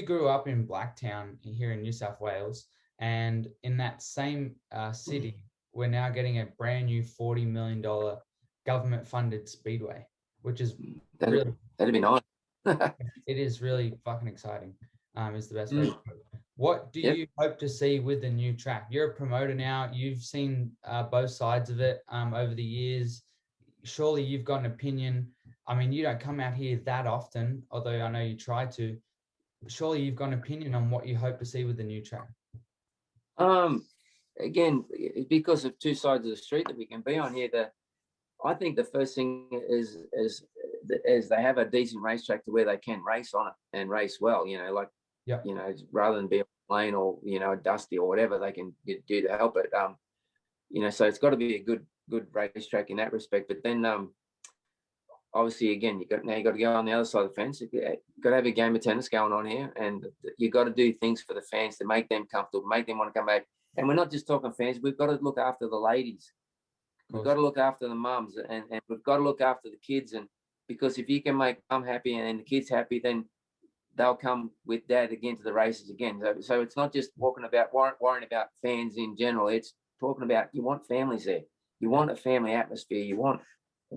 grew up in Blacktown here in New South Wales, and in that same city, we're now getting a brand new $40 million government funded speedway, which is That'd, really, that'd be nice. it is really fucking exciting. Is the best way to put it. What do Yep. you hope to see with the new track? You're a promoter now. You've seen both sides of it over the years. Surely you've got an opinion. I mean, you don't come out here that often, although I know you try to. Surely you've got an opinion on what you hope to see with the new track. Again, because of two sides of the street that we can be on here, I think the first thing is they have a decent racetrack to where they can race on it and race well. Yeah. Rather than be a plane or dusty or whatever they can do to help it. So it's got to be a good racetrack in that respect. But then obviously, again, you got to go on the other side of the fence. You got to have a game of tennis going on here, and you got to do things for the fans to make them comfortable, make them want to come back. And we're not just talking fans. We've got to look after the ladies. We've got to look after the mums, and we've got to look after the kids. And because if you can make mum happy and the kids happy, then they'll come with dad again to the races again. So it's not just worrying about fans in general. It's talking about you want families there. You want a family atmosphere.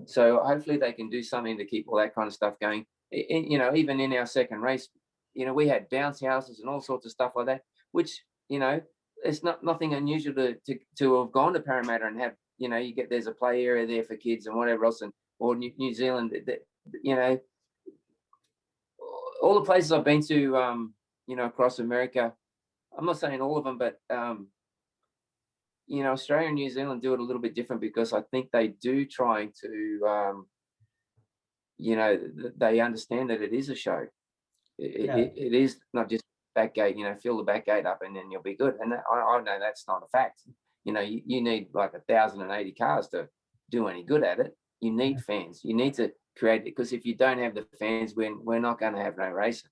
So hopefully they can do something to keep all that kind of stuff going. Even in our second race, we had bounce houses and all sorts of stuff like that, which, it's nothing unusual to have gone to Parramatta and have, there's a play area there for kids and whatever else, or New Zealand, all the places I've been to, across America. I'm not saying all of them, but Australia and New Zealand do it a little bit different because I think they do try to, they understand that it is a show. It is not just back gate, fill the back gate up and then you'll be good. And I know that's not a fact. You need like 1,080 cars to do any good at it. You need fans. You need to create it, because if you don't have the fans, we're not going to have no racing.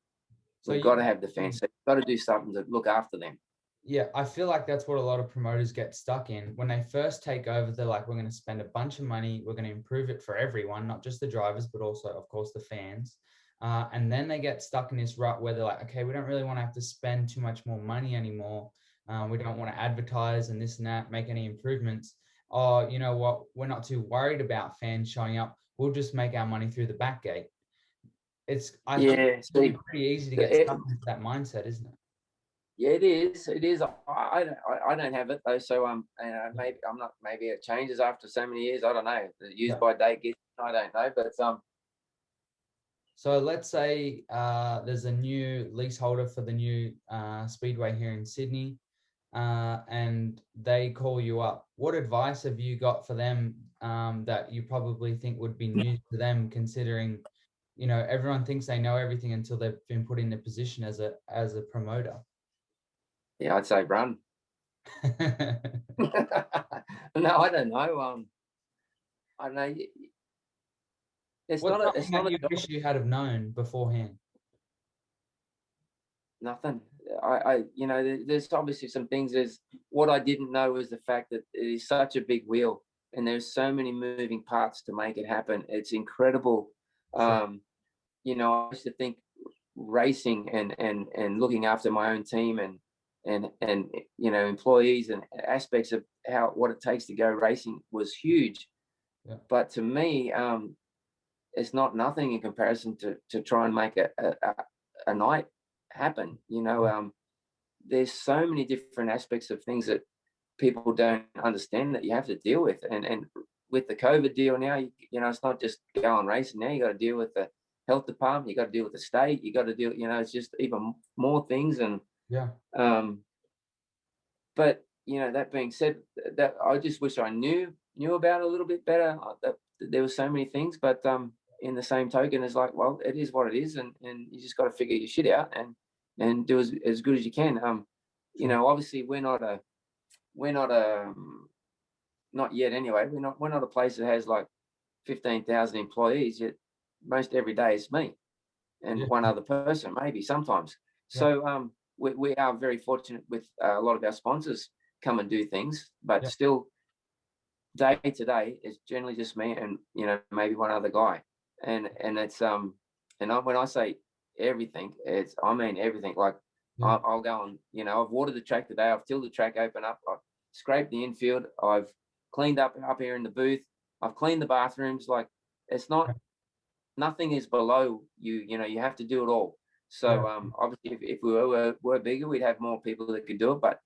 So we've got to have the fans. So you've got to do something to look after them. Yeah, I feel like that's what a lot of promoters get stuck in. When they first take over, they're like, we're going to spend a bunch of money. We're going to improve it for everyone, not just the drivers, but also, of course, the fans. And then they get stuck in this rut where they're like, okay, we don't really want to have to spend too much more money anymore. We don't want to advertise and this and that, make any improvements. Oh, you know what? We're not too worried about fans showing up. We'll just make our money through the back gate. I think it's pretty easy to get stuck into that mindset, isn't it? Yeah, it is. It is. I don't have it though. So maybe I'm not. Maybe it changes after so many years. I don't know. The use by date gets. I don't know. But So let's say there's a new leaseholder for the new speedway here in Sydney, and they call you up. What advice have you got for them that you probably think would be news to them, considering, everyone thinks they know everything until they've been put in the position as a promoter? Yeah, I'd say run. No, I don't know. I don't know. It's not you wish you had have known beforehand? Nothing. There's obviously some things. What I didn't know was the fact that it is such a big wheel and there's so many moving parts to make it happen. It's incredible. Sure. I used to think racing and looking after my own team and employees and aspects of what it takes to go racing was huge. Yeah. But to me, it's not nothing in comparison to try and make a night happen. There's so many different aspects of things that people don't understand that you have to deal with. And with the COVID deal now, it's not just going racing. Now you got to deal with the health department. You got to deal with the state. You got to deal. It's just even more things. And yeah. But that being said, that I just wish I knew about it a little bit better. There were so many things, but in the same token, it's like, well, it is what it is, and you just got to figure your shit out and do as good as you can. Obviously we're not not yet anyway. We're not a place that has like 15,000 employees yet. Most every day it's me and one other person, maybe sometimes. Yeah. So we are very fortunate with a lot of our sponsors come and do things, but still day to day it's generally just me and maybe one other guy. And it's when I say everything. I mean, everything. Like Yeah. I'll go and, I've watered the track today. I've tilled the track open up. I've scraped the infield. I've cleaned up here in the booth. I've cleaned the bathrooms. Like it's not, nothing is below you. You have to do it all. So Yeah. obviously, if we were bigger, we'd have more people that could do it. But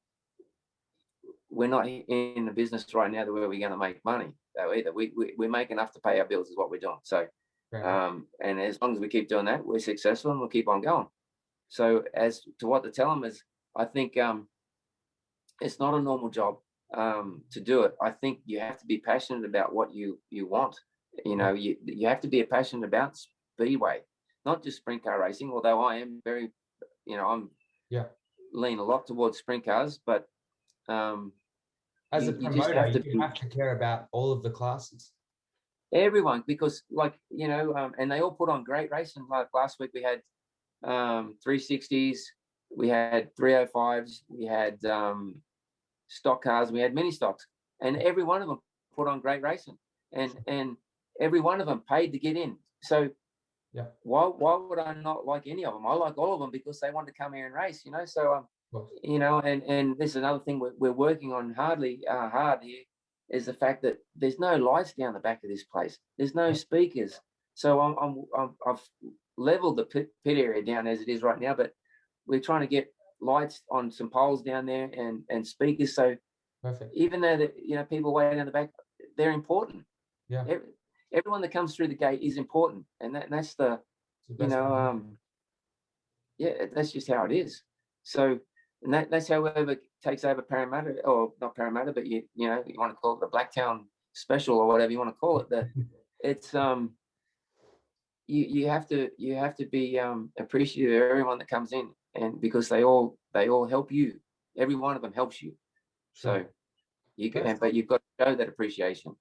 we're not in the business right now where we're going to make money though either. We make enough to pay our bills is what we're doing. So and as long as we keep doing that, we're successful and we'll keep on going. So as to what to tell them is, I think it's not a normal job to do it. I think you have to be passionate about what you want. You have to be passionate about speedway, not just sprint car racing. Although I am very, I'm lean a lot towards sprint cars, but as a you just promoter, have to you have to care about all of the classes. Everyone, because and they all put on great racing. Like last week we had 360s, we had 305s, we had stock cars, we had mini stocks, and every one of them put on great racing, and every one of them paid to get in. So why would I not like any of them? I like all of them because they want to come here and race. So and this is another thing we're working on hard here, is the fact that there's no lights down the back of this place. There's no speakers. So I've leveled the pit area down as it is right now, but we're trying to get lights on some poles down there and speakers. So even though that people way down the back, they're important. Yeah. Everyone that comes through the gate is important, and that's the that's just how it is. So and that's how whoever takes over Parramatta, or not Parramatta, but you want to call it the Blacktown Special or whatever you want to call it. It's you have to be appreciative of everyone that comes in, and because they all help you. Every one of them helps you. So but you've got to show that appreciation.